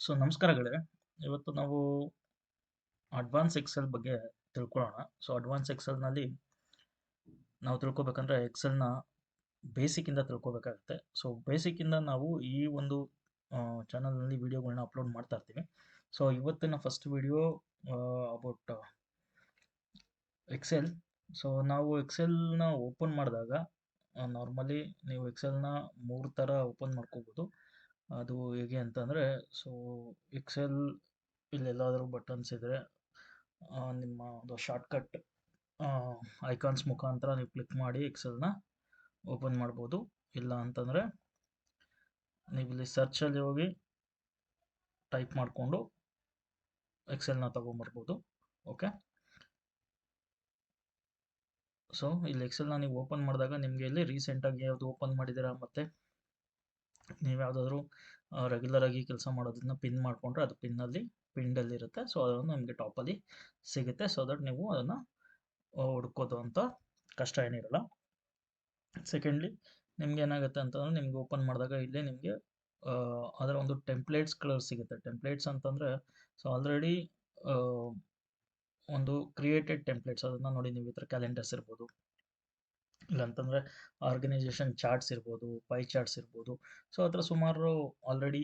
So ನಮಸ್ಕಾರ ಗೆಳೆಯರೆ. ಇವತ್ತು ನಾವು ಅಡ್ವಾನ್ಸ್ ಎಕ್ಸೆಲ್ ಬಗ್ಗೆ ತಿಳ್ಕೊಳ್ಳೋಣ. ಸೊ ಅಡ್ವಾನ್ಸ್ ಎಕ್ಸೆಲ್ನಲ್ಲಿ ನಾವು ತಿಳ್ಕೊಬೇಕಂದ್ರೆ ಎಕ್ಸೆಲ್ನ ಬೇಸಿಕ್ಕಿಂದ ತಿಳ್ಕೊಬೇಕಾಗುತ್ತೆ. ಸೊ ಬೇಸಿಕ್ಕಿಂದ ನಾವು ಈ ಒಂದು ಚಾನಲ್ನಲ್ಲಿ ವಿಡಿಯೋಗಳನ್ನ ಅಪ್ಲೋಡ್ ಮಾಡ್ತಾ ಇರ್ತೀವಿ. ಸೊ ಇವತ್ತಿನ first video about Excel. So ನಾವು ಎಕ್ಸೆಲ್ನ ಓಪನ್ ಮಾಡಿದಾಗ ನಾರ್ಮಲಿ ನೀವು ಎಕ್ಸೆಲ್ನ 3 ಥರ ಓಪನ್ ಮಾಡ್ಕೋಬೋದು. ಅದು ಹೇಗೆ ಅಂತಂದರೆ, ಸೊ ಎಕ್ಸೆಲ್ ಇಲ್ಲೆಲ್ಲಾದರೂ ಬಟನ್ಸ್ ಇದ್ದರೆ ನಿಮ್ಮ ಒಂದು ಶಾರ್ಟ್ಕಟ್ ಐಕಾನ್ಸ್ ಮುಖಾಂತರ ನೀವು ಕ್ಲಿಕ್ ಮಾಡಿ ಎಕ್ಸೆಲ್ನ ಓಪನ್ ಮಾಡ್ಬೋದು. ಇಲ್ಲ ಅಂತಂದರೆ ನೀವು ಇಲ್ಲಿ ಸರ್ಚಲ್ಲಿ ಹೋಗಿ ಟೈಪ್ ಮಾಡಿಕೊಂಡು ಎಕ್ಸೆಲ್ನ ತೊಗೊಂಬರ್ಬೋದು. ಓಕೆ, ಸೊ ಇಲ್ಲಿ ಎಕ್ಸೆಲ್ನ ನೀವು ಓಪನ್ ಮಾಡಿದಾಗ ನಿಮಗೆ ಇಲ್ಲಿ ರೀಸೆಂಟಾಗಿ ಯಾವುದು ಓಪನ್ ಮಾಡಿದ್ದೀರಾ ಮತ್ತು ನೀವು ಯಾವುದಾದ್ರೂ ರೆಗ್ಯುಲರಾಗಿ ಕೆಲಸ ಮಾಡೋದನ್ನ ಪಿನ್ ಮಾಡಿಕೊಂಡ್ರೆ ಅದು ಪಿಂಡಲ್ಲಿ ಇರುತ್ತೆ. ಸೊ ಅದನ್ನು ನಿಮಗೆ ಟಾಪಲ್ಲಿ ಸಿಗುತ್ತೆ. ಸೊ ದಟ್ ನೀವು ಅದನ್ನು ಹುಡ್ಕೋದು ಅಂತ ಕಷ್ಟ ಏನಿರಲ್ಲ. ಸೆಕೆಂಡ್ಲಿ ನಿಮ್ಗೆ ಏನಾಗುತ್ತೆ ಅಂತಂದರೆ, ನಿಮ್ಗೆ ಓಪನ್ ಮಾಡಿದಾಗ ಇಲ್ಲೇ ನಿಮಗೆ ಅದರ ಒಂದು ಟೆಂಪ್ಲೇಟ್ಸ್ಗಳು ಸಿಗುತ್ತೆ. ಟೆಂಪ್ಲೇಟ್ಸ್ ಅಂತಂದರೆ, ಸೊ ಆಲ್ರೆಡಿ ಒಂದು ಕ್ರಿಯೇಟೆಡ್ ಟೆಂಪ್ಲೇಟ್ಸ್ ಅದನ್ನು ನೋಡಿ. ನೀವು ಈ ಥರ ಕ್ಯಾಲೆಂಡರ್ಸ್ ಇರ್ಬೋದು, ಇಲ್ಲಾಂತಂದರೆ ಆರ್ಗನೈಸೇಷನ್ ಚಾರ್ಟ್ಸ್ ಇರ್ಬೋದು, ಪೈ ಚಾರ್ಟ್ಸ್ ಇರ್ಬೋದು. ಸೊ ಆ ಥರ ಸುಮಾರು ಆಲ್ರೆಡಿ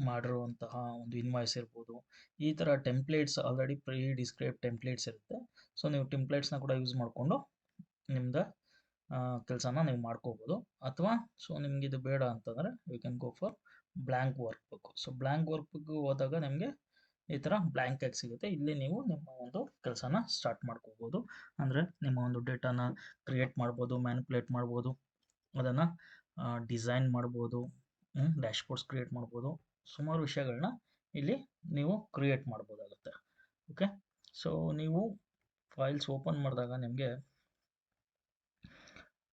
ಮಾಡಿರುವಂತಹ ಒಂದು ಇನ್ವಾಯ್ಸ್ ಇರ್ಬೋದು. ಈ ಥರ templates already pre describe templates ಇರುತ್ತೆ. ಸೊ ನೀವು ಟೆಂಪ್ಲೇಟ್ಸ್ನ ಕೂಡ ಯೂಸ್ ಮಾಡಿಕೊಂಡು ನಿಮ್ದು ಕೆಲಸನ ನೀವು ಮಾಡ್ಕೋಬೋದು. ಅಥವಾ ಸೊ ನಿಮ್ಗೆ ಇದು ಬೇಡ ಅಂತಂದರೆ you can go for blank workbook. So blank workbook ಹೋದಾಗ ನಿಮಗೆ ಈ ಥರ ಬ್ಲ್ಯಾಂಕ್ ಆಗಿ ಸಿಗುತ್ತೆ. ಇಲ್ಲಿ ನೀವು ನಿಮ್ಮ ಒಂದು ಕೆಲಸನ ಸ್ಟಾರ್ಟ್ ಮಾಡ್ಕೋಬೋದು. ಅಂದರೆ ನಿಮ್ಮ ಒಂದು ಡೇಟಾನ ಕ್ರಿಯೇಟ್ ಮಾಡ್ಬೋದು, ಮ್ಯಾನಿಪುಲೇಟ್ ಮಾಡ್ಬೋದು, ಅದನ್ನು ಡಿಸೈನ್ ಮಾಡ್ಬೋದು, ಡ್ಯಾಶ್ಬೋರ್ಡ್ಸ್ ಕ್ರಿಯೇಟ್ ಮಾಡ್ಬೋದು. ಸುಮಾರು ವಿಷಯಗಳನ್ನ ಇಲ್ಲಿ ನೀವು ಕ್ರಿಯೇಟ್ ಮಾಡ್ಬೋದಾಗುತ್ತೆ. ಓಕೆ, ಸೊ ನೀವು ಫೈಲ್ಸ್ ಓಪನ್ ಮಾಡಿದಾಗ ನಿಮಗೆ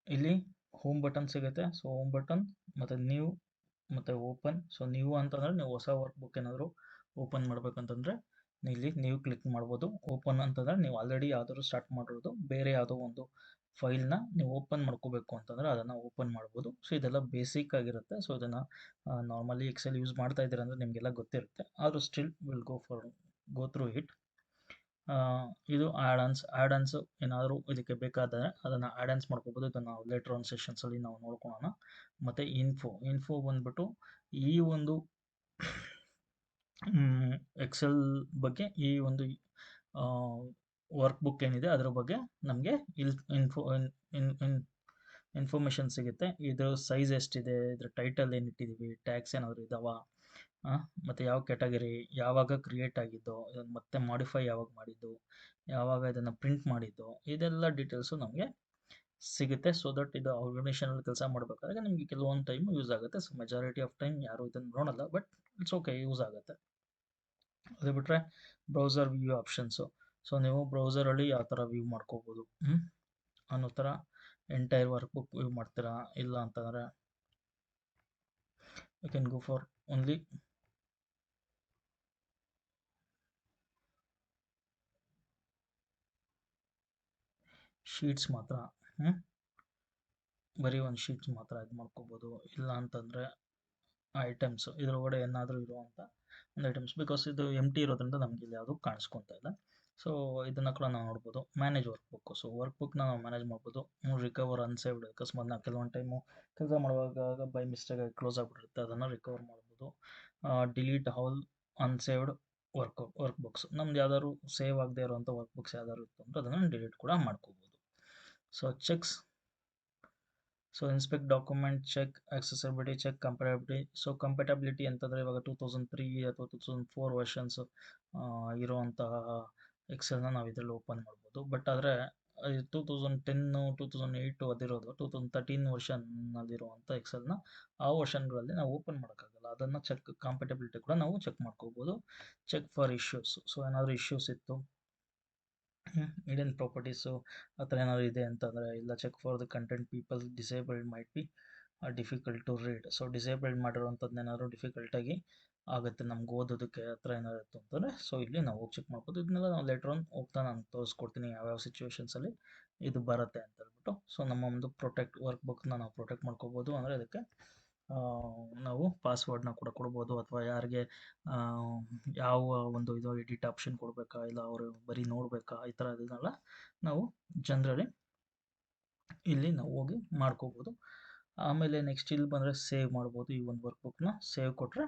ಇಲ್ಲಿ ಹೋಮ್ ಬಟನ್ ಸಿಗುತ್ತೆ. ಸೊ ಹೋಮ್ ಬಟನ್ ಮತ್ತು ನ್ಯೂ ಮತ್ತು ಓಪನ್. ಸೊ ನ್ಯೂ ಅಂತಂದರೆ ನೀವು ಹೊಸ ವರ್ಕ್ ಬುಕ್ ಏನಾದರೂ ಓಪನ್ ಮಾಡ್ಬೇಕಂತಂದರೆ ಇಲ್ಲಿ ನೀವು ಕ್ಲಿಕ್ ಮಾಡ್ಬೋದು. ಓಪನ್ ಅಂತಂದರೆ ನೀವು ಆಲ್ರೆಡಿ ಯಾವ್ದಾದ್ರು ಸ್ಟಾರ್ಟ್ ಮಾಡಿರೋದು ಬೇರೆ ಯಾವುದೋ ಒಂದು ಫೈಲ್ನ ನೀವು ಓಪನ್ ಮಾಡ್ಕೋಬೇಕು ಅಂತಂದರೆ ಅದನ್ನು ಓಪನ್ ಮಾಡ್ಬೋದು. ಸೊ ಇದೆಲ್ಲ ಬೇಸಿಕ್ ಆಗಿರುತ್ತೆ. ಸೊ ಇದನ್ನು ನಾರ್ಮಲಿ ಎಕ್ಸೆಲ್ ಯೂಸ್ ಮಾಡ್ತಾ ಇದ್ದೀರ ಅಂದರೆ ನಿಮಗೆಲ್ಲ ಗೊತ್ತಿರುತ್ತೆ. ಆದರೂ still will go through it. ಇದು ಆ್ಯಡನ್ಸ್ ಏನಾದರೂ ಇದಕ್ಕೆ ಬೇಕಾದರೆ ಅದನ್ನು ಆ್ಯಡನ್ಸ್ ಮಾಡ್ಕೋಬೋದು. ಇದನ್ನು ನಾವು ಲೇಟರ್ ಆನ್ ಸೆಷನ್ಸಲ್ಲಿ ನಾವು ನೋಡ್ಕೊಳ್ಳೋಣ. ಮತ್ತು ಇನ್ಫೋ ಬಂದ್ಬಿಟ್ಟು ಈ ಒಂದು ಎಕ್ಸೆಲ್ ಬಗ್ಗೆ, ಈ ಒಂದು ವರ್ಕ್ ಬುಕ್ ಏನಿದೆ ಅದರ ಬಗ್ಗೆ ನಮಗೆ ಇನ್ಫಾರ್ಮೇಷನ್ ಸಿಗುತ್ತೆ. ಇದ್ರ ಸೈಜ್ ಎಷ್ಟಿದೆ, ಇದ್ರ ಟೈಟಲ್ ಏನು ಇಟ್ಟಿದ್ದೀವಿ, ಟ್ಯಾಗ್ಸ್ ಏನಾದರೂ ಇದ್ದಾವ, ಮತ್ತು ಯಾವ ಕ್ಯಾಟಗರಿ, ಯಾವಾಗ ಕ್ರಿಯೇಟ್ ಆಗಿದ್ದು, ಇದನ್ನು ಮತ್ತೆ ಮಾಡಿಫೈ ಯಾವಾಗ ಮಾಡಿದ್ದು, ಯಾವಾಗ ಇದನ್ನು ಪ್ರಿಂಟ್ ಮಾಡಿದ್ದು, ಇದೆಲ್ಲ ಡೀಟೇಲ್ಸು ನಮಗೆ ಸಿಗುತ್ತೆ. ಸೊ ದಟ್ ಇದು ಆರ್ಗನೈಸೇಷನಲ್ಲಿ ಕೆಲಸ ಮಾಡಬೇಕಾದ್ರೆ ನಿಮಗೆ ಕೆಲವೊಂದು ಟೈಮ್ ಯೂಸ್ ಆಗುತ್ತೆ. ಸೊ ಮೆಜಾರಿಟಿ ಆಫ್ ಟೈಮ್ ಯಾರು ಇದನ್ನು ನೋಡಲ್ಲ, ಬಟ್ ಇಟ್ಸ್ ಓಕೆ, ಯೂಸ್ ಆಗುತ್ತೆ. ಅದು ಬಿಟ್ಟರೆ ಬ್ರೌಸರ್ ವ್ಯೂ ಆಪ್ಷನ್ಸು. ಸೊ ನೀವು ಬ್ರೌಸರಲ್ಲಿ ಯಾವ ಥರ ವ್ಯೂ ಮಾಡ್ಕೋಬೋದು ಅನ್ನೋ ಥರ ಎಂಟೈರ್ ವರ್ಕ್ ಬುಕ್ ವ್ಯೂ ಮಾಡ್ತೀರಾ. ಇಲ್ಲ ಅಂತಂದರೆ you can go for only sheets ಮಾತ್ರ, ಬರೀ ಒಂದು ಶೀಟ್ಸ್ ಮಾತ್ರ ಇದು ಮಾಡ್ಕೋಬೋದು. ಇಲ್ಲ ಅಂತಂದರೆ ಐಟಮ್ಸ್, ಇದರೊಳಗಡೆ ಏನಾದರೂ ಇರುವಂಥ ಒಂದು ಐಟಮ್ಸ್, ಬಿಕಾಸ್ ಇದು ಎಂಟಿ ಇರೋದ್ರಿಂದ ನಮಗೆ ಇಲ್ಲಿ ಯಾವುದು ಕಾಣಿಸ್ಕೊತಾ ಇಲ್ಲ. ಸೊ ಇದನ್ನು ಕೂಡ ನಾವು ನೋಡ್ಬೋದು. Manage work book. So work ಬುಕ್ನ ನಾವು ಮ್ಯಾನೇಜ್ ಮಾಡ್ಬೋದು. ರಿಕವರ್ ಅನ್ಸೇವ್ಡ್, ಅಕಸ್ಮಾತ್ ನಾವು ಕೆಲವೊಂದು ಟೈಮು ಕೆಲಸ ಮಾಡುವಾಗ ಬೈ ಮಿಸ್ಟೇಕಾಗಿ ಕ್ಲೋಸ್ ಆಗಿಬಿಟ್ಟಿರುತ್ತೆ, ಅದನ್ನು ರಿಕವರ್ ಮಾಡ್ಬೋದು. Delete all unsaved workbooks. ನಮ್ದು ಯಾವ್ದಾದ್ರು ಸೇವ್ ಆಗದೆ ಇರೋವಂಥ ವರ್ಕ್ ಬುಕ್ಸ್ ಯಾವ್ದಾದ್ರು ಇತ್ತು ಅಂದರೆ ಅದನ್ನು ಡಿಲೀಟ್ ಕೂಡ ಮಾಡ್ಕೋಬೋದು. So checks. So inspect document, check accessibility, check compatibility. So compatibility ಅಂತಂದರೆ ಇವಾಗ 2003 ಅಥವಾ 2004 ವರ್ಷನ್ಸ್ ಇರುವಂತಹ ಎಕ್ಸೆಲ್ನ ನಾವು ಇದರಲ್ಲಿ ಓಪನ್ ಮಾಡ್ಬೋದು. ಬಟ್ ಆದರೆ 2010, 2008 ಅದಿರೋದು 2013 ವರ್ಷನ್ನಲ್ಲಿರುವಂಥ ಎಕ್ಸೆಲ್ನ ಆ ವರ್ಷನ್ಗಳಲ್ಲಿ ನಾವು ಓಪನ್ ಮಾಡೋಕ್ಕಾಗಲ್ಲ. ಅದನ್ನು ಚೆಕ್ ಕಂಪ್ಯಾಟಬಿಲಿಟಿ ಕೂಡ ನಾವು ಚೆಕ್ ಮಾಡ್ಕೋಬೋದು. Check for issues. ಸೊ ಏನಾದರೂ ಇಶ್ಯೂಸ್ ಇತ್ತು, ಹಿಡನ್ ಪ್ರಾಪರ್ಟೀಸು ಆ ಥರ ಏನಾದರೂ ಇದೆ ಅಂತಂದರೆ, ಇಲ್ಲ check for the content people disabled might be difficult to read. So disabled ಮಾಡಿರೋವಂಥದ್ದನ್ನೇನಾದ್ರು ಡಿಫಿಕಲ್ಟಾಗಿ ಆಗುತ್ತೆ ನಮ್ಗೆ ಓದೋದಕ್ಕೆ, ಆ ಥರ ಏನಾದ್ರು ಇತ್ತು ಅಂತಂದರೆ ಸೊ ಇಲ್ಲಿ ನಾವು ಹೋಗಿ ಚೆಕ್ ಮಾಡ್ಬೋದು. ಇದನ್ನೆಲ್ಲ ನಾವು ಲೇಟರ್ ಆನ್ ಹೋಗ್ತಾ ನಾನು ತೋರಿಸ್ಕೊಡ್ತೀನಿ ಯಾವ್ಯಾವ ಸಿಚುವೇಷನ್ಸಲ್ಲಿ ಇದು ಬರುತ್ತೆ ಅಂತ ಹೇಳ್ಬಿಟ್ಟು. ಸೊ ನಮ್ಮ ಒಂದು ವರ್ಕ್ ಬುಕ್ನ ನಾವು ಪ್ರೊಟೆಕ್ಟ್ ಮಾಡ್ಕೋಬೋದು. ಅಂದರೆ ಅದಕ್ಕೆ ನಾವು ಪಾಸ್ವರ್ಡ್ನ ಕೂಡ ಕೊಡ್ಬೋದು, ಅಥವಾ ಯಾರಿಗೆ ಯಾವ ಒಂದು ಇದು ಎಡಿಟ್ ಆಪ್ಷನ್ ಕೊಡಬೇಕಾ, ಇಲ್ಲ ಅವರು ಬರೀ ನೋಡಬೇಕಾ, ಈ ಥರ ಇದನ್ನೆಲ್ಲ ನಾವು ಜನರಲಿ ಇಲ್ಲಿ ನಾವು ಹೋಗಿ ಮಾಡ್ಕೋಬೋದು. ಆಮೇಲೆ ನೆಕ್ಸ್ಟ್ ಇಲ್ಲಿ ಬಂದರೆ ಸೇವ್ ಮಾಡ್ಬೋದು. ಈ ಒಂದು ವರ್ಕ್ಬುಕ್ನ ಸೇವ್ ಕೊಟ್ಟರೆ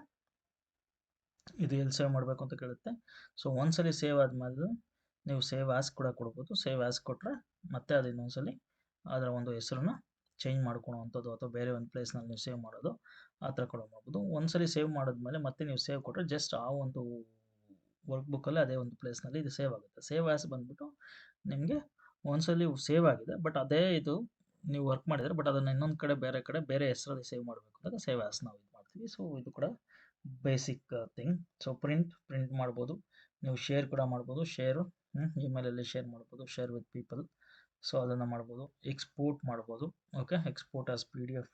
ಇದು ಎಲ್ಲಿ ಸೇವ್ ಮಾಡಬೇಕು ಅಂತ ಕೇಳುತ್ತೆ. ಸೊ ಒಂದ್ಸಲಿ ಸೇವ್ ಆದಮೇಲೆ ನೀವು ಸೇವ್ ಆಸ್ ಕೂಡ ಕೊಡ್ಬೋದು. ಸೇವ್ ಆಸ್ ಕೊಟ್ಟರೆ ಮತ್ತೆ ಅದು ಇನ್ನೊಂದ್ಸಲಿ ಅದರ ಒಂದು ಹೆಸರನ್ನ ಚೇಂಜ್ ಮಾಡ್ಕೊಳೋವಂಥದ್ದು, ಅಥವಾ ಬೇರೆ ಒಂದು ಪ್ಲೇಸ್ನಲ್ಲಿ ನೀವು ಸೇವ್ ಮಾಡೋದು, ಆ ಥರ ಕೂಡ ಮಾಡ್ಬೋದು. ಒಂದ್ಸಲಿ ಸೇವ್ ಮಾಡಿದ್ಮೇಲೆ ಮತ್ತೆ ನೀವು ಸೇವ್ ಕೊಟ್ಟರೆ ಜಸ್ಟ್ ಆ ಒಂದು ವರ್ಕ್ಬುಕ್ಕಲ್ಲಿ ಅದೇ ಒಂದು ಪ್ಲೇಸ್ನಲ್ಲಿ ಇದು ಸೇವ್ ಆಗುತ್ತೆ. ಸೇವ್ ಆಸ್ ಬಂದ್ಬಿಟ್ಟು ನಿಮಗೆ ಒಂದ್ಸಲಿ ಸೇವ್ ಆಗಿದೆ, ಬಟ್ ಅದೇ ಇದು ನೀವು ವರ್ಕ್ ಮಾಡಿದರೆ, ಬಟ್ ಅದನ್ನು ಇನ್ನೊಂದು ಕಡೆ ಬೇರೆ ಹೆಸರಲ್ಲಿ ಸೇವ್ ಮಾಡಬೇಕು ಅಂದಾಗ ಸೇವ್ ಆಸ್ ನಾವು ಇದು ಮಾಡ್ತೀವಿ. ಸೊ ಇದು ಕೂಡ ಬೇಸಿಕ್ ಥಿಂಗ್. ಸೊ ಪ್ರಿಂಟ್ ಮಾಡ್ಬೋದು, ನೀವು ಶೇರ್ ಕೂಡ ಮಾಡ್ಬೋದು. ಶೇರು ಇಮೇಲಲ್ಲಿ ಶೇರ್ ಮಾಡ್ಬೋದು, ಶೇರ್ ವಿತ್ ಪೀಪಲ್. ಸೊ ಅದನ್ನು ಮಾಡ್ಬೋದು. ಎಕ್ಸ್ಪೋರ್ಟ್ ಮಾಡ್ಬೋದು. ಓಕೆ, ಎಕ್ಸ್ಪೋರ್ಟ್ ಆಸ್ PDF,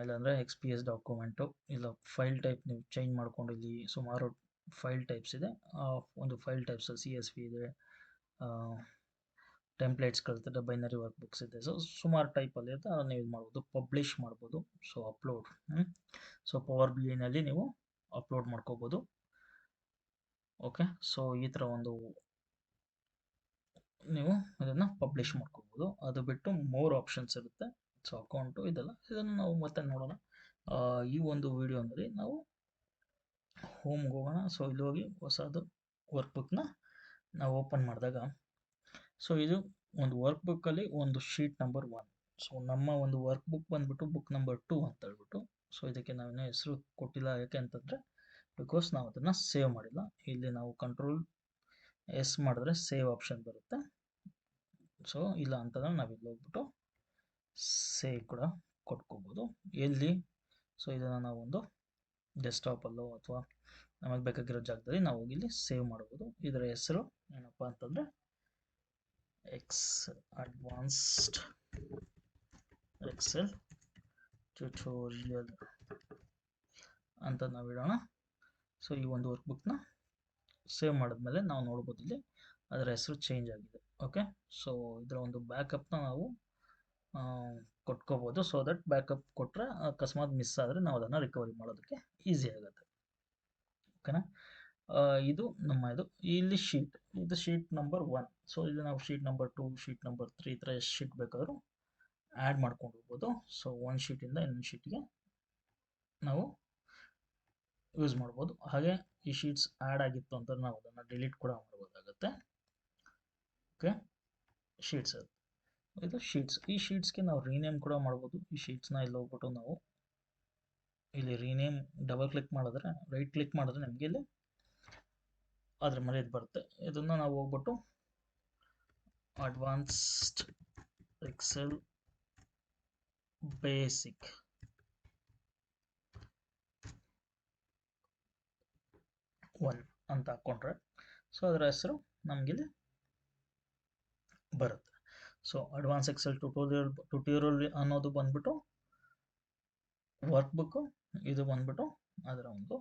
ಇಲ್ಲಾಂದರೆ XPS ಡಾಕ್ಯುಮೆಂಟು, ಇಲ್ಲ ಫೈಲ್ ಟೈಪ್ ನೀವು ಚೇಂಜ್ ಮಾಡ್ಕೊಂಡು ಇಲ್ಲಿ ಸುಮಾರು ಫೈಲ್ ಟೈಪ್ಸ್ ಇದೆ. ಒಂದು ಫೈಲ್ ಟೈಪ್ಸ್ CSV ಇದೆ, ಟೆಂಪ್ಲೇಟ್ಸ್ ಕಲಿತಿದೆ, ಬೈನರಿ ವರ್ಕ್ ಬುಕ್ಸ್ ಇದೆ. ಸೊ ಸುಮಾರು ಟೈಪಲ್ಲಿ ಇರುತ್ತೆ, ಅದನ್ನು ಯೂಸ್ ಮಾಡ್ಬೋದು. ಪಬ್ಲಿಷ್ ಮಾಡ್ಬೋದು. ಸೊ ಅಪ್ಲೋಡ್, ಸೊ ಪವರ್ BIನಲ್ಲಿ ನೀವು ಅಪ್ಲೋಡ್ ಮಾಡ್ಕೋಬೋದು. ಓಕೆ, ಸೊ ಈ ಥರ ಒಂದು ನೀವು ಇದನ್ನು ಪಬ್ಲಿಷ್ ಮಾಡ್ಕೋಬೋದು. ಅದು ಬಿಟ್ಟು ಮೋರ್ ಆಪ್ಷನ್ಸ್ ಇರುತ್ತೆ. ಸೊ ಅಕೌಂಟು ಇದೆಲ್ಲ, ಇದನ್ನು ನಾವು ಮತ್ತೆ ನೋಡೋಣ ಈ ಒಂದು ವಿಡಿಯೋನಲ್ಲಿ. ನಾವು ಹೋಮ್ಗೆ ಹೋಗೋಣ. ಸೊ ಇಲ್ಲಿ ಹೋಗಿ ಹೊಸದು ವರ್ಕ್ಬುಕ್ನ ನಾವು ಓಪನ್ ಮಾಡಿದಾಗ, ಸೊ ಇದು ಒಂದು ವರ್ಕ್ಬುಕ್ಕಲ್ಲಿ ಒಂದು ಶೀಟ್ ನಂಬರ್ 1. ಸೊ ನಮ್ಮ ಒಂದು ವರ್ಕ್ಬುಕ್ ಬಂದ್ಬಿಟ್ಟು ಬುಕ್ ನಂಬರ್ 2 ಅಂತ ಹೇಳ್ಬಿಟ್ಟು. ಸೊ ಇದಕ್ಕೆ ನಾವೇನೋ ಹೆಸರು ಕೊಟ್ಟಿಲ್ಲ, ಯಾಕೆ ಅಂತಂದರೆ ಬಿಕಾಸ್ ನಾವು ಅದನ್ನು ಸೇವ್ ಮಾಡಿಲ್ಲ. ಇಲ್ಲಿ ನಾವು Ctrl+S ಮಾಡಿದ್ರೆ ಸೇವ್ ಆಪ್ಷನ್ ಬರುತ್ತೆ. ಸೊ ಇಲ್ಲ ಅಂತಂದ್ರೆ ನಾವು ಇಲ್ಲಿ ಹೋಗ್ಬಿಟ್ಟು ಸೇವ್ ಕೂಡ ಕೊಟ್ಕೋಬೋದು. ಎಲ್ಲಿ, ಸೊ ಇದನ್ನು ನಾವು ಒಂದು ಡೆಸ್ಕ್ಟಾಪಲ್ಲೋ ಅಥವಾ ನಮಗೆ ಬೇಕಾಗಿರೋ ಜಾಗದಲ್ಲಿ ನಾವು ಹೋಗಿ ಇಲ್ಲಿ ಸೇವ್ ಮಾಡ್ಬೋದು. ಇದರ ಹೆಸರು ಏನಪ್ಪ ಅಂತಂದರೆ ಅಡ್ವಾನ್ಸ್ಡ್ ಎಕ್ಸೆಲ್ ಟ್ಯುಟೋರಿಯಲ್ ಅಂತ ನಾವು ಇಡೋಣ. ಸೊ ಈ ಒಂದು ವರ್ಕ್ಬುಕ್ನ ಸೇವ್ ಮಾಡಿದ್ಮೇಲೆ ನಾವು ನೋಡ್ಬೋದು ಇಲ್ಲಿ ಅದರ ಹೆಸರು ಚೇಂಜ್ ಆಗಿದೆ. ಓಕೆ, ಸೊ ಇದರ ಒಂದು ಬ್ಯಾಕಪ್ನ ನಾವು ಕೊಟ್ಕೋಬೋದು. ಸೊ ದಟ್ ಬ್ಯಾಕಪ್ ಕೊಟ್ಟರೆ ಅಕಸ್ಮಾತ್ ಮಿಸ್ ಆದರೆ ನಾವು ಅದನ್ನು ರಿಕವರಿ ಮಾಡೋದಕ್ಕೆ ಈಸಿ ಆಗುತ್ತೆ. ಓಕೆನಾ, ಇದು ನಮ್ಮ ಇದು. ಇಲ್ಲಿ ಇದು ಶೀಟ್ ನಂಬರ್ 1. ಸೊ ಇಲ್ಲಿ ನಾವು ಶೀಟ್ ನಂಬರ್ 2, ಶೀಟ್ ನಂಬರ್ 3 ಈ ಥರ ಎಷ್ಟು ಶೀಟ್ ಬೇಕಾದರೂ ಆ್ಯಡ್ ಮಾಡ್ಕೊಂಡು ಹೋಗ್ಬೋದು. ಸೊ ಒಂದು ಶೀಟಿಂದ ಇನ್ನೊಂದು ಶೀಟ್ಗೆ ನಾವು ಯೂಸ್ ಮಾಡ್ಬೋದು. ಹಾಗೆ ಈ ಶೀಟ್ಸ್ ಆ್ಯಡ್ ಆಗಿತ್ತು ಅಂತ ನಾವು ಅದನ್ನು ಡಿಲೀಟ್ ಕೂಡ ಮಾಡ್ಬೋದಾಗುತ್ತೆ. ಓಕೆ, ಶೀಟ್ಸ್ ಇದು ಶೀಟ್ಸ್. ಈ ಶೀಟ್ಸ್ಗೆ ನಾವು ರೀನೇಮ್ ಕೂಡ ಮಾಡ್ಬೋದು. ಈ ಶೀಟ್ಸ್ನ ಇಲ್ಲಿ ಹೋಗ್ಬಿಟ್ಟು ನಾವು ಇಲ್ಲಿ ರೀನೇಮ್ ಡಬಲ್ ಕ್ಲಿಕ್ ಮಾಡಿದ್ರೆ, ರೈಟ್ ಕ್ಲಿಕ್ ಮಾಡಿದ್ರೆ ನಮಗೆ ಇಲ್ಲಿ ಅದ್ರ ಮೇಲೆ ಇದು ಬರುತ್ತೆ. ಇದನ್ನು ನಾವು ಹೋಗ್ಬಿಟ್ಟು ಅಡ್ವಾನ್ಸ್ಡ್ ಎಕ್ಸೆಲ್ ಬೇಸಿಕ್ ಒನ್ ಅಂತ ಹಾಕ್ಕೊಂಡ್ರೆ ಸೊ ಅದರ ಹೆಸರು ನಮಗಿಲ್ಲಿ ಬರುತ್ತೆ. ಸೊ ಅಡ್ವಾನ್ಸ್ ಎಕ್ಸೆಲ್ ಟ್ಯುಟೋರಿಯಲ್ ಅನ್ನೋದು ಬಂದ್ಬಿಟ್ಟು ವರ್ಕ್ಬುಕ್ಕು, ಇದು ಬಂದ್ಬಿಟ್ಟು ಅದರ ಒಂದು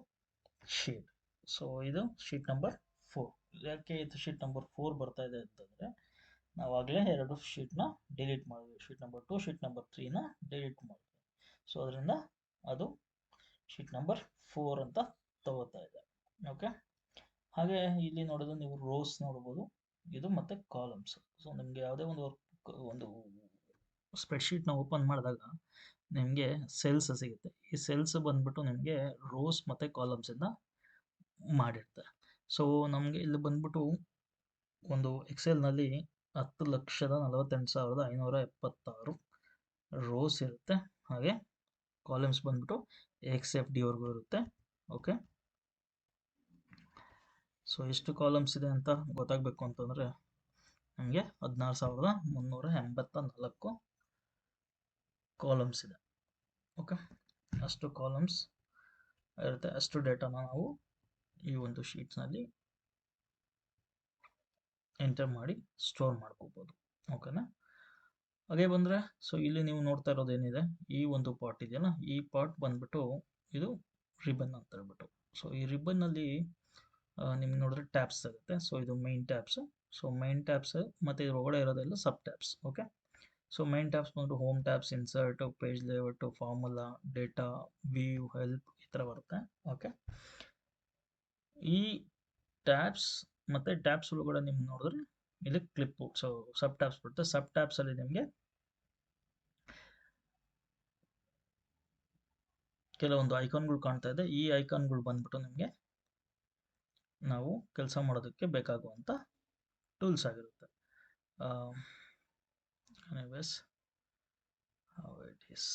ಶೀಟ್. ಸೊ ಇದು ಶೀಟ್ ನಂಬರ್ 4. ಯಾಕೆ ಇದು ಶೀಟ್ ನಂಬರ್ 4 ಬರ್ತಾ ಇದೆ ಅಂತಂದರೆ, ನಾವಾಗಲೇ 2 ಶೀಟ್ನ ಡಿಲೀಟ್ ಮಾಡಿದ್ವಿ. ಶೀಟ್ ನಂಬರ್ 2, ಶೀಟ್ ನಂಬರ್ 3ನ ಡಿಲೀಟ್ ಮಾಡಿದ್ವಿ. ಸೊ ಅದರಿಂದ ಅದು ಶೀಟ್ ನಂಬರ್ 4 ಅಂತ ತಗೋತಾ ಇದೆ. ಓಕೆ, ಹಾಗೆ ಇಲ್ಲಿ ನೋಡೋದು ನೀವು ರೋಸ್ ನೋಡ್ಬೋದು, ಇದು ಮತ್ತು ಕಾಲಮ್ಸ್. ಸೊ ನಿಮಗೆ ಯಾವುದೇ ಒಂದು ಸ್ಪ್ರೆಡ್ಶೀಟ್ನ ಓಪನ್ ಮಾಡಿದಾಗ ನಿಮಗೆ ಸೆಲ್ಸ್ ಸಿಗುತ್ತೆ. ಈ ಸೆಲ್ಸ್ ಬಂದ್ಬಿಟ್ಟು ನಿಮಗೆ ರೋಸ್ ಮತ್ತು ಕಾಲಮ್ಸಿಂದ ಮಾಡಿರ್ತಾರೆ. ಸೊ ನಮಗೆ ಇಲ್ಲಿ ಬಂದ್ಬಿಟ್ಟು ಒಂದು ಎಕ್ಸೆಲ್ನಲ್ಲಿ 10,48,576 ರೋಸ್ ಇರುತ್ತೆ. ಹಾಗೆ ಕಾಲಮ್ಸ್ ಬಂದ್ಬಿಟ್ಟು XFD ವರೆಗೂ ಇರುತ್ತೆ. ಓಕೆ, ಸೊ ಎಷ್ಟು ಕಾಲಮ್ಸ್ ಇದೆ ಅಂತ ಗೊತ್ತಾಗಬೇಕು ಅಂತಂದರೆ ನಮಗೆ 16,384 ಕಾಲಮ್ಸ್ ಇದೆ. ಓಕೆ, ಅಷ್ಟು ಕಾಲಮ್ಸ್ ಇರುತ್ತೆ. ಅಷ್ಟು ಡೇಟಾನ ನಾವು ಈ ಒಂದು ಶೀಟ್ಸ್ನಲ್ಲಿ ಎಂಟರ್ ಮಾಡಿ ಸ್ಟೋರ್ ಮಾಡ್ಕೋಬೋದು. ಓಕೆನಾ, ಹಾಗೆ ಬಂದರೆ ಸೊ ಇಲ್ಲಿ ನೀವು ನೋಡ್ತಾ ಇರೋದೇನಿದೆ, ಈ ಒಂದು ಪಾರ್ಟ್ ಇದೆಯಲ್ಲ, ಈ ಪಾರ್ಟ್ ಬಂದ್ಬಿಟ್ಟು ಇದು ರಿಬನ್ ಅಂತ ಹೇಳ್ಬಿಟ್ಟು. ಸೊ ಈ ರಿಬನ್ನಲ್ಲಿ ನಿಮ್ಗೆ ನೋಡಿದ್ರೆ ಟ್ಯಾಬ್ಸ್ ಸಿಗುತ್ತೆ. ಸೊ ಇದು main tabs. So main tabs ಮತ್ತು ಇದ್ರ ಒಳಗಡೆ ಇರೋದೆಲ್ಲ sub tabs. Okay, so main tabs ಬಂದು home tabs, insert, page layout, formula, data, view, help ಈ ಥರ ಬರುತ್ತೆ. ಓಕೆ, ಈ ಟ್ಯಾಬ್ಸ್ ಮತ್ತು ಟ್ಯಾಬ್ಸ್ ಒಳಗಡೆ ನಿಮ್ಗೆ ನೋಡಿದ್ರೆ ಇಲ್ಲಿ ಕ್ಲಿಪ್ಪು, ಸೊ ಸಬ್ ಟ್ಯಾಬ್ಸ್ ಬರುತ್ತೆ. ಸಬ್ ಟ್ಯಾಬ್ಸಲ್ಲಿ ನಿಮಗೆ ಕೆಲವೊಂದು ಐಕಾನ್ಗಳು ಕಾಣ್ತಾ ಇದೆ. ಈ ಐಕಾನ್ಗಳು ಬಂದ್ಬಿಟ್ಟು ನಿಮಗೆ ನಾವು ಕೆಲಸ ಮಾಡೋದಕ್ಕೆ ಬೇಕಾಗುವಂಥ ಟೂಲ್ಸ್ ಆಗಿರುತ್ತೆ. Anyways, how it is.